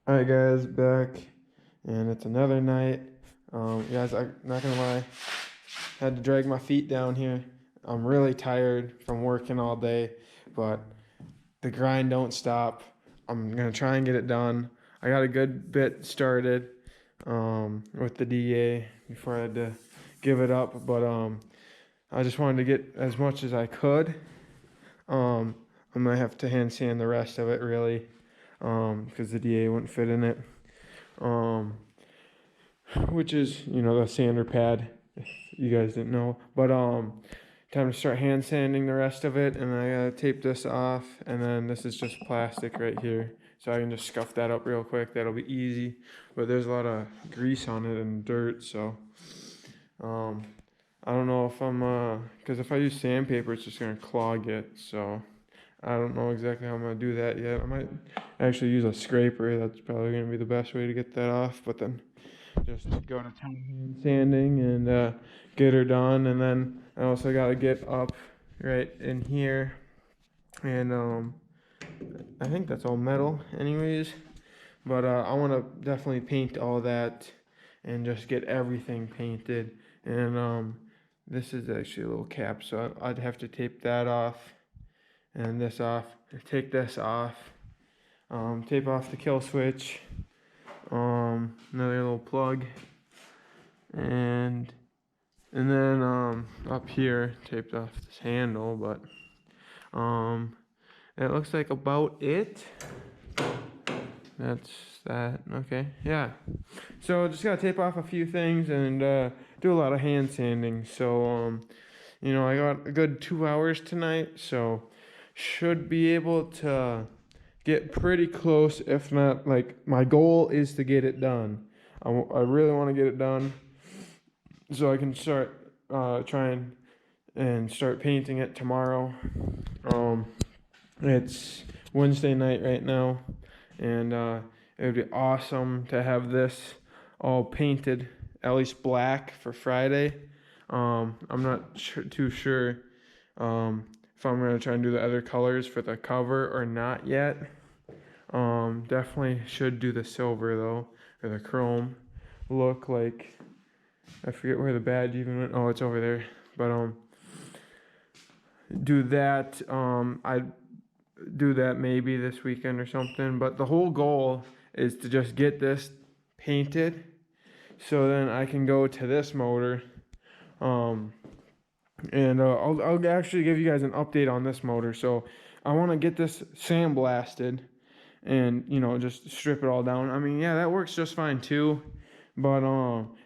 Alright guys, back, and it's another night. Guys, I'm not gonna lie, had to drag my feet down here. I'm really tired from working all day, but the grind don't stop. I'm gonna try and get it done. I got a good bit started with the DA before I had to give it up, but I just wanted to get as much as I could. I might have to hand sand the rest of it really, because the DA wouldn't fit in it. Um, which is, the sander pad, if you guys didn't know. But time to start hand sanding the rest of it, and I gotta tape this off, and then this is just plastic right here. So I can just scuff that up real quick. That'll be easy. But there's a lot of grease on it and dirt, so I don't know if because if I use sandpaper, it's just gonna clog it. So I don't know exactly how I'm gonna do that yet. I might actually use a scraper. That's probably gonna be the best way to get that off. But then just go to town hand sanding and get her done. And then I also gotta get up right in here, and I think that's all metal, anyways. But I want to definitely paint all that and just get everything painted. And this is actually a little cap, so I'd have to tape that off and this off. Take this off. Tape off the kill switch. Another little plug, and then up here taped off this handle, but it looks like about it. That's that. Okay, yeah. So just gotta tape off a few things and do a lot of hand sanding. So I got a good 2 hours tonight, so should be able to get pretty close, if not, like, my goal is to get it done. I really want to get it done so I can start trying and start painting it tomorrow. It's Wednesday night right now, and it would be awesome to have this all painted, at least black, for Friday. I'm not too sure if I'm going to try and do the other colors for the cover or not yet. Definitely should do the silver though, or the chrome look. Like, I forget where the badge even went. Oh, it's over there. But do that. I'd do that maybe this weekend or something. But the whole goal is to just get this painted, so then I can go to this motor. And I'll actually give you guys an update on this motor. So I want to get this sandblasted and just strip it all down. I mean, yeah, that works just fine too, but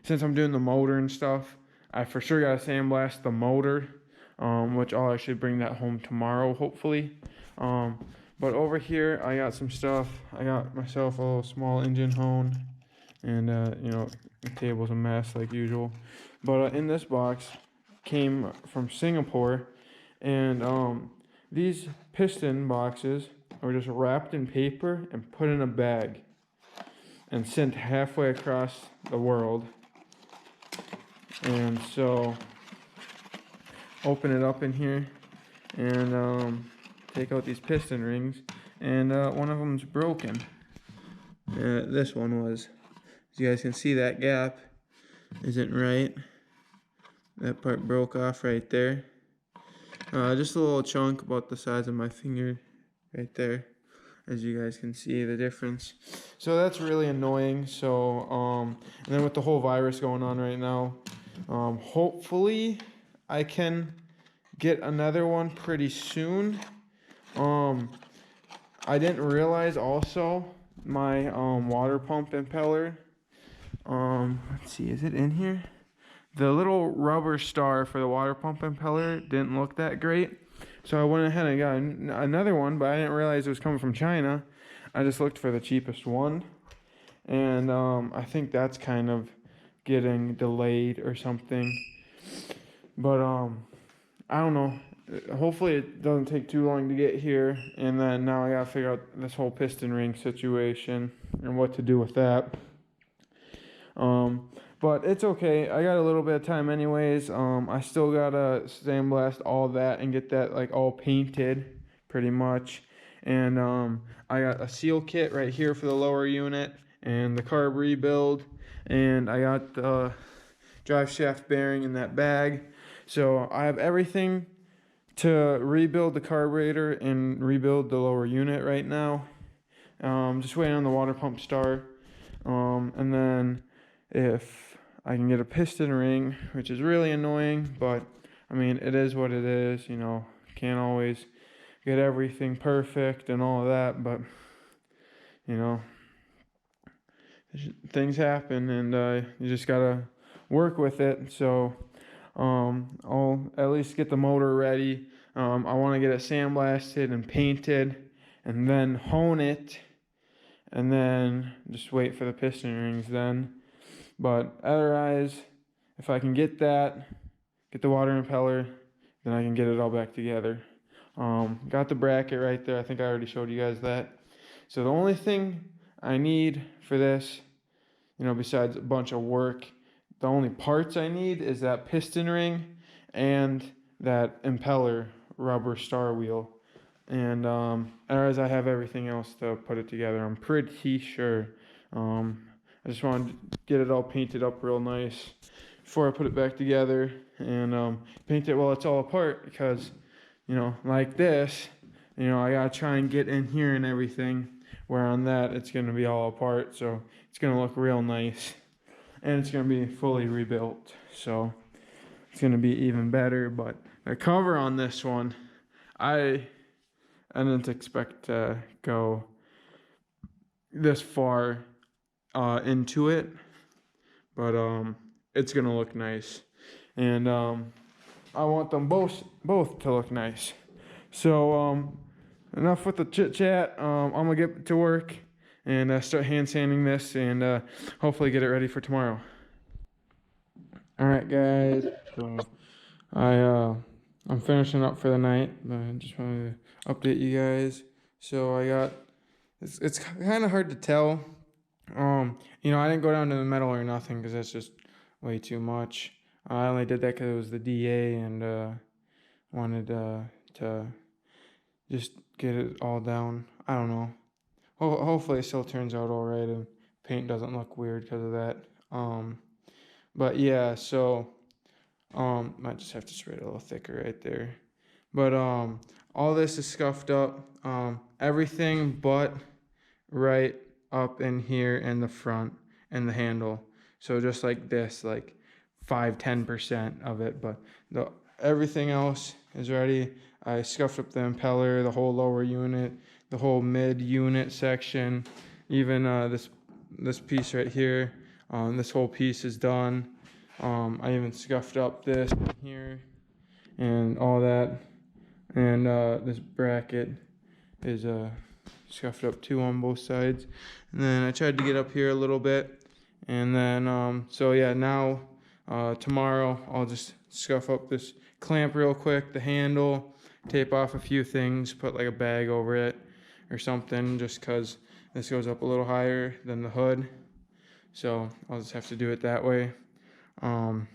since I'm doing the motor and stuff, I for sure gotta sandblast the motor, which I'll actually bring that home tomorrow, hopefully. But over here I got some stuff. I got myself a little small engine hone, and the table's a mess like usual, but in this box came from Singapore, and these piston boxes were just wrapped in paper and put in a bag and sent halfway across the world. And so open it up in here and take out these piston rings, and one of them's broken. This one was. As you guys can see, that gap isn't right. That part broke off right there. Just a little chunk about the size of my finger right there, as you guys can see the difference. So that's really annoying. So and then with the whole virus going on right now, hopefully I can get another one pretty soon. I didn't realize also my water pump impeller, let's see, is it in here? The little rubber star for the water pump impeller didn't look that great. So I went ahead and got another one, but I didn't realize it was coming from China. I just looked for the cheapest one. And I think that's kind of getting delayed or something. But I don't know. Hopefully it doesn't take too long to get here. And then now I gotta figure out this whole piston ring situation and what to do with that. But it's okay. I got a little bit of time anyways. I still gotta sandblast all that and get that like all painted pretty much. And I got a seal kit right here for the lower unit and the carb rebuild, and I got the drive shaft bearing in that bag. So I have everything to rebuild the carburetor and rebuild the lower unit right now. Just waiting on the water pump start. And then if I can get a piston ring, which is really annoying, but I mean, it is what it is, you know, can't always get everything perfect and all of that, but you know, things happen, and you just gotta work with it. So I'll at least get the motor ready. I want to get it sandblasted and painted and then hone it, and then just wait for the piston rings then. But otherwise, if I can get that, get the water impeller, then I can get it all back together. Got the bracket right there. I think I already showed you guys that. So the only thing I need for this, you know, besides a bunch of work, the only parts I need is that piston ring and that impeller rubber star wheel. And otherwise I have everything else to put it together, I'm pretty sure. I just wanted to get it all painted up real nice before I put it back together, and paint it while it's all apart, because, you know, like this, you know, I gotta try and get in here and everything, where on that it's gonna be all apart, so it's gonna look real nice, and it's gonna be fully rebuilt, so it's gonna be even better. But the cover on this one, I didn't expect to go this far into it, but it's gonna look nice, and I want them both to look nice. So enough with the chit chat. I'm gonna get to work and start hand sanding this, and hopefully get it ready for tomorrow. All right, guys. So I'm finishing up for the night, but I just wanted to update you guys. So I got it's kind of hard to tell. You know, I didn't go down to the metal or nothing because that's just way too much. I only did that because it was the DA, and wanted to just get it all down. I don't know. Hopefully it still turns out all right and paint doesn't look weird because of that. But yeah, so might just have to spray it a little thicker right there. But all this is scuffed up. Everything but right up in here in the front and the handle. So just like this, like 5-10% of it, but everything else is ready. I scuffed up the impeller, the whole lower unit, the whole mid unit section, even this piece right here. This whole piece is done. I even scuffed up this here and all that, and this bracket is scuffed up too on both sides. And then I tried to get up here a little bit, and then so yeah, now tomorrow I'll just scuff up this clamp real quick, the handle, tape off a few things, put like a bag over it or something, just because this goes up a little higher than the hood, so I'll just have to do it that way. And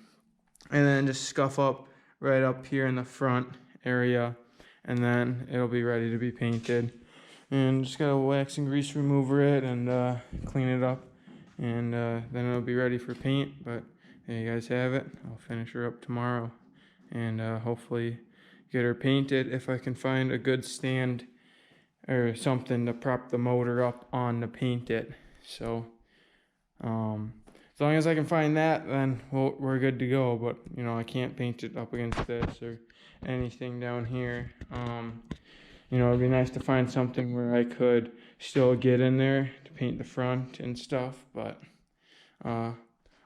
then just scuff up right up here in the front area, and then it'll be ready to be painted. And just gotta wax and grease remover it and clean it up, and then it'll be ready for paint. But there you guys have it. I'll finish her up tomorrow, and hopefully get her painted if I can find a good stand or something to prop the motor up on to paint it. So as long as I can find that, then we're good to go. But you know, I can't paint it up against this or anything down here. You know, it'd be nice to find something where I could still get in there to paint the front and stuff, but I'll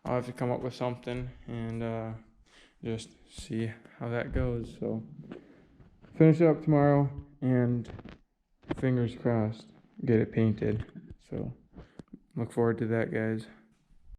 have to come up with something and just see how that goes. So finish it up tomorrow, and fingers crossed, get it painted. So look forward to that, guys.